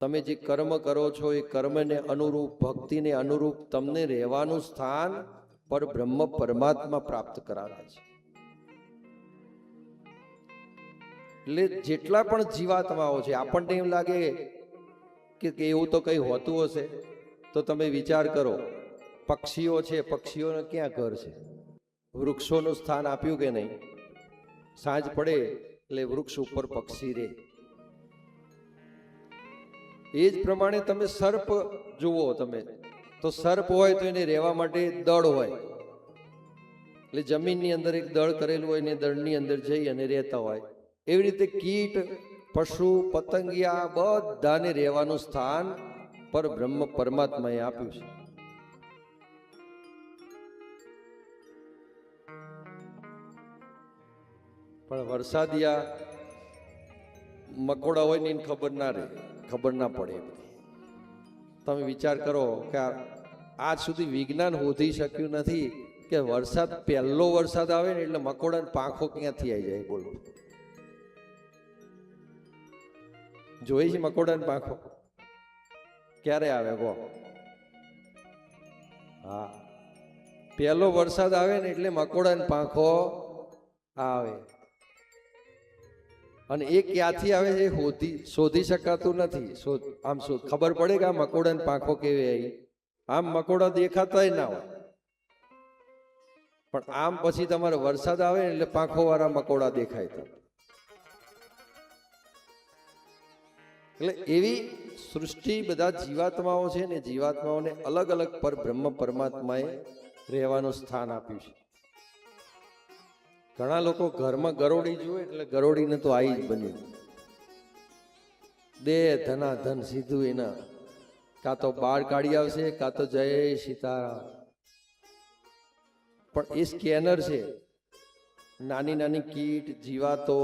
તમે જે કર્મ કરો છો એ કર્મને અનુરૂપ, ભક્તિને અનુરૂપ તમને રહેવાનું સ્થાન પર બ્રહ્મ પરમાત્મા પ્રાપ્ત કરાવે છે. એટલે જેટલા પણ જીવાત્માઓ છે, આપણને એમ લાગે કે એવું તો કઈ હોતું હશે, તો તમે વિચાર કરો, પક્ષીઓ છે, પક્ષીઓને ક્યાં ઘર છે? વૃક્ષોનું સ્થાન આપ્યું કે નહીં? સાંજ પડે એટલે વૃક્ષ ઉપર પક્ષી રહે. એ જ પ્રમાણે તમે સર્પ જુઓ, તમે તો સર્પ હોય તો એને રહેવા માટે દળ હોય, એટલે જમીનની અંદર એક દળ કરેલું હોય ને દળની અંદર જઈ અને રહેતા હોય. એવી રીતે કીટ, પશુ, પતંગિયા બધાને રહેવાનું સ્થાન પર બ્રહ્મ પરમાત્માએ આપ્યું છે. પણ વરસાદિયા મકોડા હોય ને એને ખબર ના રહે, ખબર ના પડે. તમે વિચાર કરો કે આજ સુધી વિજ્ઞાન શોધી શક્યું નથી કે વરસાદ, પહેલો વરસાદ આવે ને એટલે મકોડાને પાંખો ક્યાંથી આવી જાય? બોલો, જોઈ છે મકોડાને પાંખો? ક્યારે આવે કહો? હા, પહેલો વરસાદ આવે ને એટલે મકોડાને પાંખો આવે. અને એ ક્યાંથી આવે છે શોધી શકાતું નથી. આમ ખબર પડે કે આ મકોડાને પાંખો કેવી આવી? આમ મકોડા દેખાતાય ના હોય, પણ આમ પછી તમારે વરસાદ આવે એટલે પાંખો વાળા મકોડા દેખાય. એટલે એવી સૃષ્ટિ, બધા જીવાત્માઓ છે ને, જીવાત્માઓને અલગ અલગ પર બ્રહ્મ પરમાત્માએ રહેવાનું સ્થાન આપ્યું છે. ઘણા લોકો ઘરમાં ગરોળી જુએ એટલે ગરોળીને તો આઈ જ બન્યું, દે ધના ધન સીધું એના, કાં તો બહાર કાઢી આવશે, કાં તો જય સીતારામ. પણ એ સ્કેનર છે. નાની નાની કીટ, જીવાતો,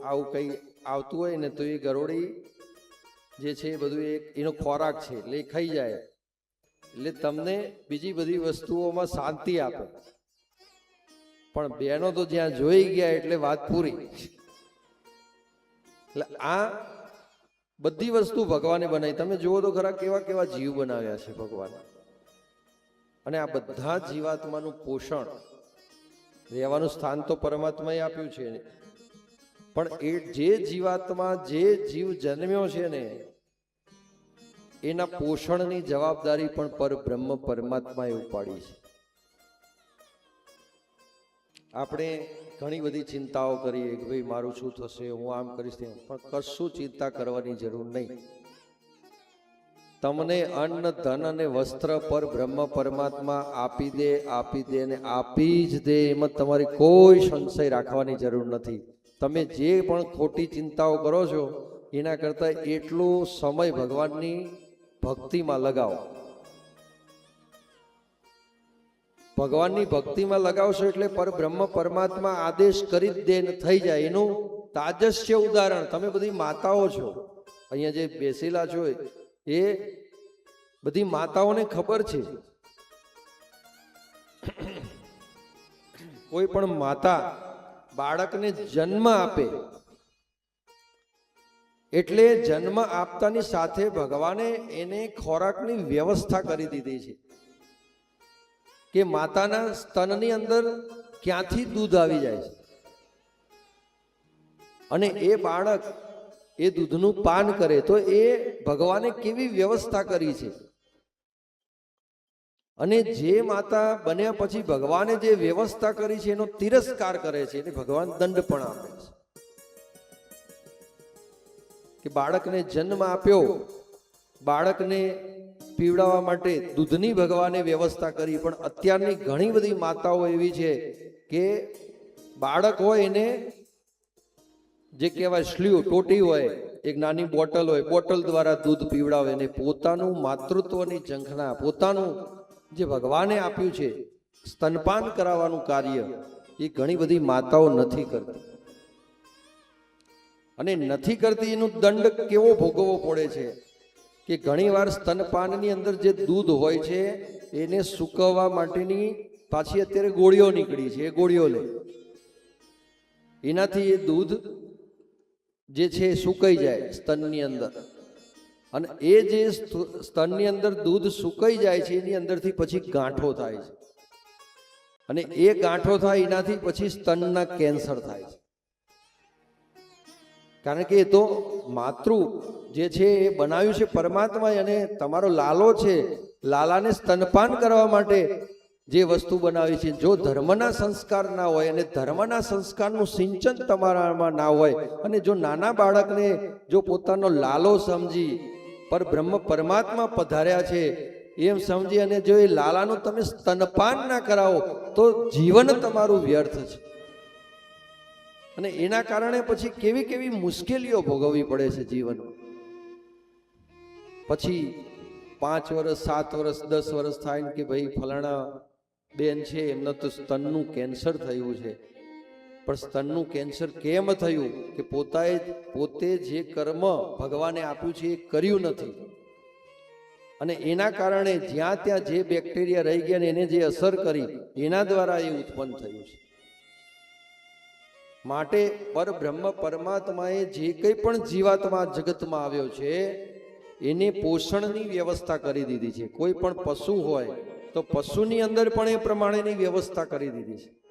આવું કઈ આવતું હોય ને તો એ ગરોળી જે છે એ બધું એનો ખોરાક છે, એટલે એ ખાઈ જાય, એટલે તમને બીજી બધી વસ્તુઓમાં શાંતિ આપે. પણ બહેનો તો જ્યાં જોઈ ગયા એટલે વાત પૂરી. એટલે આ બધી વસ્તુ ભગવાને બનાવી. તમે જુઓ તો ખરા કેવા કેવા જીવ બનાવ્યા છે ભગવાને. અને આ બધા જીવાત્માનું પોષણ, રહેવાનું સ્થાન તો પરમાત્માએ આપ્યું છે. પણ એ જે જીવાત્મા, જે જીવ જન્મ્યો છે ને, એના પોષણની જવાબદારી પણ પરબ્રહ્મ પરમાત્માએ ઉપાડી છે. આપણે ઘણી બધી ચિંતાઓ કરીએ કે ભાઈ મારું શું થશે, હું આમ કરીશ, પણ કશું ચિંતા કરવાની જરૂર નહીં. તમને અન્ન, ધન અને વસ્ત્ર પર બ્રહ્મ પરમાત્મા આપી દે, આપી દે અને આપી જ દે. એમાં તમારી કોઈ સંશય રાખવાની જરૂર નથી. તમે જે પણ ખોટી ચિંતાઓ કરો છો એના કરતા એટલો સમય ભગવાનની ભક્તિમાં લગાવો. ભગવાનની ભક્તિમાં લગાવશો એટલે પરબ્રહ્મ પરમાત્મા આદેશ કરી જ દે, થઈ જાય. એનું તાજસ્ય ઉદાહરણ, તમે બધી માતાઓ છો, અહીંયા જે બેસેલા છો એ બધી માતાઓને ખબર છે. કોઈ પણ માતા બાળકને જન્મ આપે એટલે જન્મ આપતાની સાથે ભગવાને એને ખોરાકની વ્યવસ્થા કરી દીધી છે કે માતાના સ્તનની અંદર ક્યાંથી દૂધ આવી જાય છે અને એ બાળક એ દૂધનું પાન કરે તો એ ભગવાને કેવી વ્યવસ્થા કરી છે. અને જે માતા બન્યા પછી ભગવાને જે વ્યવસ્થા કરી છે એનો તિરસ્કાર કરે છે એટલે ભગવાન દંડ પણ આપે છે કે બાળકને જન્મ આપ્યો, બાળકને પીવડાવવા માટે દૂધની ભગવાને વ્યવસ્થા કરી, પણ અત્યારની ઘણી બધી માતાઓ એવી છે કે બાળક હોય એને જે કહેવાય સ્લ્યુ, ટોટી હોય, એક નાની બોટલ હોય, બોટલ દ્વારા દૂધ પીવડાવે ને પોતાનું માતૃત્વની ઝંખના, પોતાનું જે ભગવાને આપ્યું છે સ્તનપાન કરાવવાનું કાર્ય એ ઘણી બધી માતાઓ નથી કરતી. અને નથી કરતી એનું દંડ કેવો ભોગવવો પડે છે કે ઘણીવાર સ્તનપાનની અંદર જે દૂધ હોય છે એને સૂકવવા માટેની પાછી અત્યારે ગોળીઓ નીકળી છે, એ ગોળીઓ લે, એનાથી એ દૂધ જે છે એ સુકાઈ જાય સ્તનની અંદર અને એ જે સ્તનની અંદર દૂધ સુકાઈ જાય છે એની અંદરથી પછી ગાંઠો થાય છે, અને એ ગાંઠો થાય એનાથી પછી સ્તનના કેન્સર થાય છે. કારણ કે એ તો માતૃ જે છે એ બનાવ્યું છે પરમાત્માએ, અને તમારો લાલો છે, લાલાને સ્તનપાન કરવા માટે જે વસ્તુ બનાવી છે. જો ધર્મના સંસ્કાર ના હોય અને ધર્મના સંસ્કારનું સિંચન તમારામાં ના હોય, અને જો નાના બાળકને જો પોતાનો લાલો સમજી પર બ્રહ્મ પરમાત્મા પધાર્યા છે એમ સમજી અને જો એ લાલાનું તમે સ્તનપાન ના કરાવો તો જીવન તમારું વ્યર્થ છે. અને એના કારણે પછી કેવી કેવી મુશ્કેલીઓ ભોગવવી પડે છે જીવનમાં. પછી 5 વર્ષ 7 વર્ષ 10 વર્ષ થાય કે ભાઈ ફલાણા બેન છે એમને તો સ્તનનું કેન્સર થયું છે. પણ સ્તનનું કેન્સર કેમ થયું? કે પોતે જે કર્મ ભગવાને આપ્યું છે એ કર્યું નથી, અને એના કારણે જ્યાં ત્યાં જે બેક્ટેરિયા રહી ગયા ને એને જે અસર કરી એના દ્વારા એ ઉત્પન્ન થયું છે. માટે પરબ્રહ્મ પરમાત્માએ જે કંઈ પણ જીવાત્મા જગતમાં આવ્યો છે એને પોષણની વ્યવસ્થા કરી દીધી છે. કોઈ પણ પશુ હોય તો પશુની અંદર પણ એ પ્રમાણેની વ્યવસ્થા કરી દીધી છે.